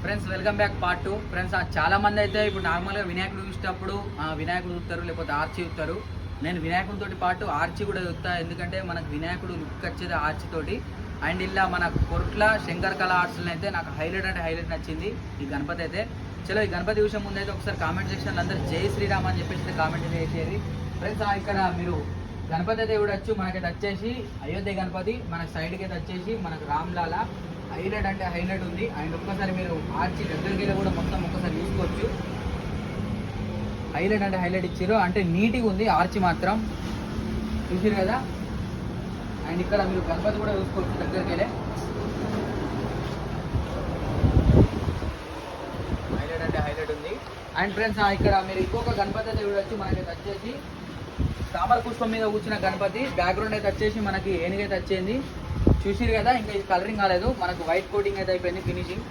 Friends welcome back part 2. Friends చాలా మంది అయితే ఇప్పుడు నార్మల్గా వినాయకుడు చూసేటప్పుడు వినాయకుడు చూస్తారు, లేకపోతే ఆర్చి చూస్తారు. నేను వినాయకుడితోటి పాటు ఆర్చి కూడా చూస్తా, ఎందుకంటే మనకు వినాయకుడు లుక్ వచ్చేది ఆర్చి తోటి. అండ్ ఇలా మన కొట్ల శంకర్ కళా ఆర్ట్స్లో అయితే నాకు హైలైట్ అంటే హైలైట్ నచ్చింది ఈ గణపతి అయితే. చలో ఈ గణపతి విషయం ముందు అయితే ఒకసారి కామెంట్ సెక్షన్లో అందరూ జై శ్రీరామ్ అని చెప్పేసి కామెంట్ చేసేది. ఫ్రెండ్స్ ఇక్కడ మీరు గణపతి అయితే చూడొచ్చు. మనకైతే వచ్చేసి అయోధ్య గణపతి, మనకి సైడ్కి అయితే వచ్చేసి మనకు రామ్లాలా హైలైట్ అంటే హైలైట్ ఉంది. అండ్ ఒక్కసారి మీరు ఆర్చి దగ్గరికి వెళ్ళి కూడా మొత్తం ఒక్కసారి చూసుకోవచ్చు. హైలైట్ అంటే హైలైట్ ఇచ్చారు, అంటే నీట్గా ఉంది ఆర్చి మాత్రం, చూసారు కదా. అండ్ ఇక్కడ మీరు గణపతి కూడా చూసుకోవచ్చు దగ్గరికి వెళ్ళి, హైలైట్ అంటే హైలైట్ ఉంది. అండ్ ఫ్రెండ్స్ ఇక్కడ మీరు ఇంకొక గణపతి అయితే చూడొచ్చు. మనకైతే వచ్చేసి తామర పుష్పం మీద కూర్చున్న గణపతి, బ్యాక్గ్రౌండ్ అయితే వచ్చేసి మనకి ఏనుగైతే వచ్చింది, చూసిరు కదా. ఇంకా ఇది కలరింగ్ కాలేదు, మనకు వైట్ కోటింగ్ అయితే అయిపోయింది ఫినిషింగ్.